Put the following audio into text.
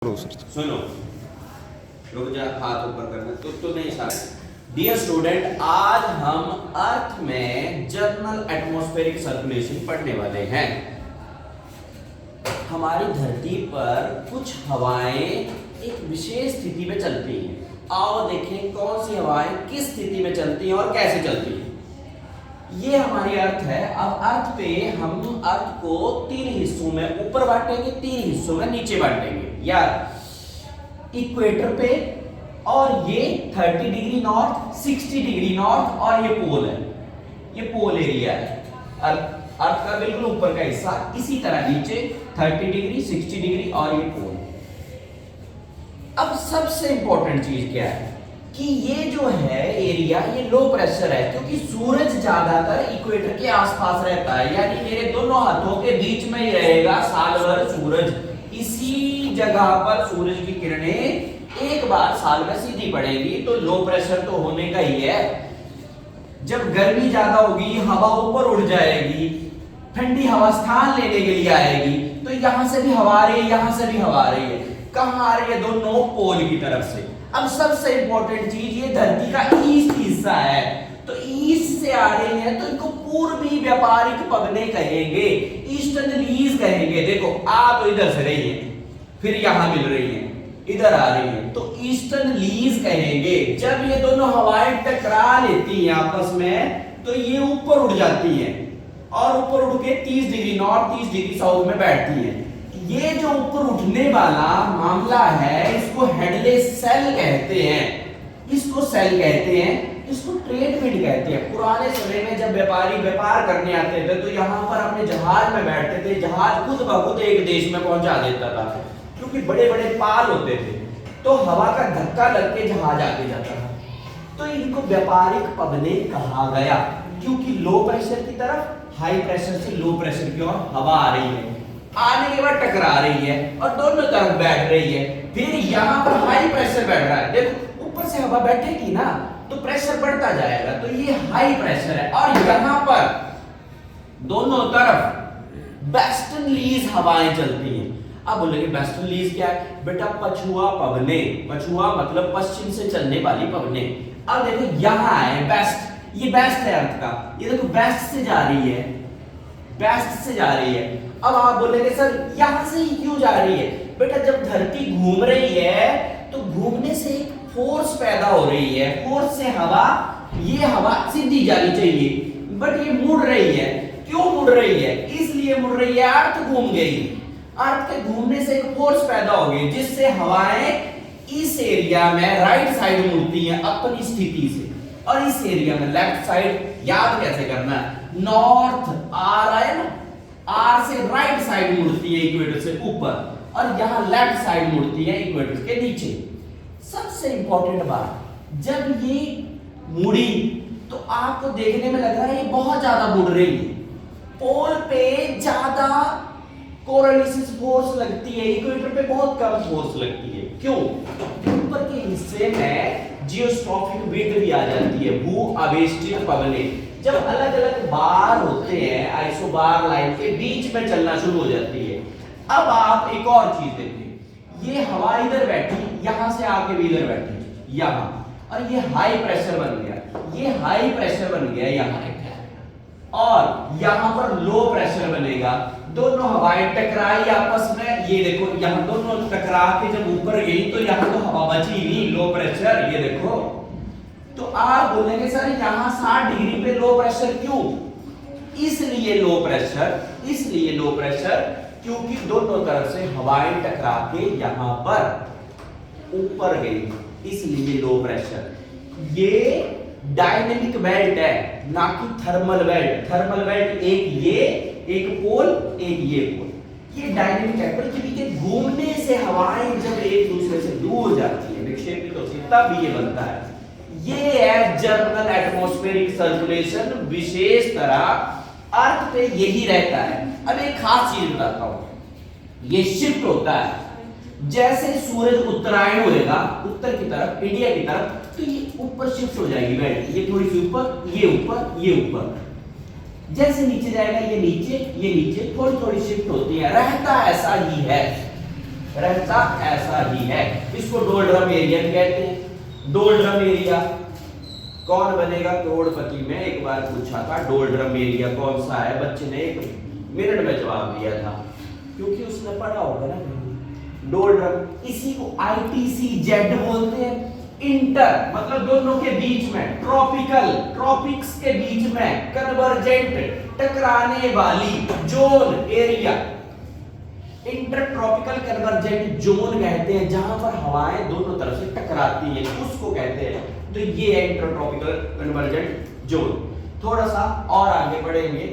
सुनो, रुक जा, हाथ ऊपर करना तो नहीं सारे। डियर स्टूडेंट, आज हम अर्थ में जनरल एटमॉस्फेरिक सर्कुलेशन पढ़ने वाले हैं। हमारी धरती पर कुछ हवाएं एक विशेष स्थिति में चलती हैं। आओ देखें कौन सी हवाएं किस स्थिति में चलती हैं और कैसे चलती हैं। ये हमारी अर्थ है। अब अर्थ पे हम अर्थ को तीन हिस्सों में ऊपर बांटेंगे, तीन हिस्सों में नीचे बांटेंगे। यार इक्वेटर पे, और ये 30 डिग्री नॉर्थ, 60 डिग्री नॉर्थ, और ये पोल है, ये पोल एरिया है। अर्थ का बिल्कुल ऊपर का हिस्सा, इसी तरह नीचे 30 डिग्री, 60 डिग्री और ये पोल। अब सबसे इंपॉर्टेंट चीज क्या है कि ये जो है एरिया, ये लो प्रेशर है, क्योंकि सूरज ज्यादातर इक्वेटर के आसपास रहता है। यानी मेरे दोनों हाथों के बीच में ही रहेगा साल भर सूरज। इसी जगह पर सूरज की किरणें एक बार साल में सीधी पड़ेगी, तो लो प्रेशर तो होने का ही है। जब गर्मी ज्यादा होगी, हवा ऊपर उड़ जाएगी, ठंडी हवा स्थान लेने के लिए आएगी, तो यहां से भी हवा आ रही है, यहां से भी हवा आ रही है। कहां आ रही है? दोनों पोल की तरफ से। अब सबसे इंपॉर्टेंट चीज, ये धरती का ईस्ट हिस्सा है, तो ईस्ट से आ रही है तो इनको पूर्वी व्यापारिक पगने कहेंगे, ईस्टर्नलीज कहेंगे। देखो आ तो इधर से रही है, फिर यहां मिल रही है, इधर आ रही है, तो ईस्टर्नलीज कहेंगे। जब ये दोनों हवाएं टकरा लेती हैं आपस में, तो ये ऊपर उड़ जाती हैं और ऊपर उड़ के 30 डिग्री नॉर्थ, 30 डिग्री साउथ में बैठती हैं। ये जो ऊपर उठने वाला मामला है, इसको हेडलेस सेल कहते हैं, इसको सेल कहते हैं, इसको ट्रेड विंड कहते हैं। पुराने समय में जब व्यापारी व्यापार करने आते थे, तो यहाँ पर अपने जहाज में बैठते थे, जहाज खुद ब खुद एक देश में पहुंचा देता था, क्योंकि बड़े बड़े पाल होते थे, तो हवा का धक्का लग के जहाज आगे जाता था। तो इनको व्यापारिक पगने कहा गया, क्योंकि लो प्रेशर की तरफ हाई प्रेशर से लो प्रेशर की ओर हवा आ रही है, आने के बाद टकरा रही है और दोनों तरफ बैठ रही है। फिर यहाँ पर हाई प्रेशर बैठ रहा है, देखो ऊपर से हवा बैठेगी ना, तो प्रेशर बढ़ता जाएगा, तो ये हाई प्रेशर है। और यहाँ पर दोनों तरफ वेस्टर्नलीज हवाएं चलती हैं। अब बोलेंगे वेस्टर्नलीज क्या है? बेटा पछुआ पवने, पछुआ मतलब पश्चिम से चलने वाली पवने। अब देखो यहाँ है वेस्ट, ये वेस्ट है अर्थ का, ये देखो वेस्ट से जा रही है, वेस्ट से जा रही है। अब आप बोलेंगे सर यहां से ही क्यों जा रही है? बेटा जब धरती घूम रही है, तो घूमने से एक फोर्स पैदा हो रही है, फोर्स से हवा, ये हवा सीधी जानी चाहिए, बट ये मुड़ रही है। क्यों मुड़ रही है? इसलिए मुड़ रही है, अर्थ घूम गई, अर्थ के घूमने से एक फोर्स पैदा हो गई, जिससे हवाएं इस एरिया में राइट साइड मुड़ती हैं अपनी स्थिति से, और इस एरिया में लेफ्ट साइड। याद कैसे करना है? नॉर्थ आर है ना, आर से राइट साइड मुड़ती है इक्वेटर से ऊपर, और यहां लेफ्ट साइड मुड़ती है इक्वेटर के नीचे। सबसे इंपॉर्टेंट बात, जब ये मुड़ी तो आपको देखने में लग रहा है ये बहुत ज्यादा मुड़ रही है। पोल पे ज्यादा कोरोलिसिस फोर्स लगती है, इक्वेटर पे बहुत कम फोर्स लगती है। क्यों? ऊपर के हिस्से में जियोस्ट्रॉफिक विंड भी आ जाती है, भू आवेष्टित पवनें। जब अलग अलग बार होते हैं, आइसोबार लाइन के बीच में चलना शुरू हो जाती है। अब आप एक और चीज देखिए, ये हवा इधर बैठी, यहां से आके भी इधर बैठी, यहां, और ये हाई प्रेशर बन गया, ये हाई प्रेशर बन गया यहां, और यहां पर लो प्रेशर बनेगा। दोनों हवाएं टकराई आपस में, ये देखो यहां दोनों टकरा के जब ऊपर गई, तो यहां तो हवा बची नहीं, लो प्रेशर, ये देखो। तो आप बोलेंगे सर यहां 60 डिग्री पे लो प्रेशर क्यों? इसलिए लो प्रेशर, इसलिए लो प्रेशर क्योंकि दोनों तरफ से हवाएं टकरा के यहां पर ऊपर गई, इसलिए लो प्रेशर। ये डायनेमिक बेल्ट है, ना कि थर्मल बेल्ट। थर्मल बेल्ट एक ये, एक पोल, एक ये पोल, ये डायनेमिक है। पृथ्वी के घूमने से हवाएं जब एक दूसरे से दूर जाती है, विक्षेपित होती है, तब ये बनता है। ये है जनरल एटमॉस्फेरिक सर्कुलेशन। विशेष तरह अर्थ पे यही रहता है। अब एक खास चीज बताता हूं, ये शिफ्ट होता है। जैसे सूरज उत्तरायण होएगा उत्तर की तरफ, इंडिया की तरफ, तो ये ऊपर शिफ्ट हो जाएगी बेल्ट, ये थोड़ी सी ऊपर, ये ऊपर, ये ऊपर। जैसे नीचे जाएगा ये नीचे, ये नीचे, थोड़ी थोड़ी शिफ्ट होती है, रहता ऐसा ही है। रहता ऐसा ही है। इसको डोल्ड्रम एरिया कहते हैं। डोल्ड्रम एरिया कौन बनेगा करोड़पति में एक बार पूछा था, डोल्ड्रम एरिया कौन सा है, बच्चे ने 1 मिनट में जवाब दिया था, क्योंकि उसने पढ़ा होगा ना डोल्ड्रम। इसी को ITCZ बोलते हैं। इंटर मतलब दोनों के बीच में, ट्रॉपिकल ट्रॉपिक्स के बीच में, कन्वर्जेंट टकराने वाली, zone area inter tropical convergent zone कहते हैं, जहां पर हवाएं दोनों तरफ से टकराती हैं, उसको कहते हैं। तो ये है इंटर ट्रॉपिकल कन्वर्जेंट जोन। थोड़ा सा और आगे बढ़ेंगे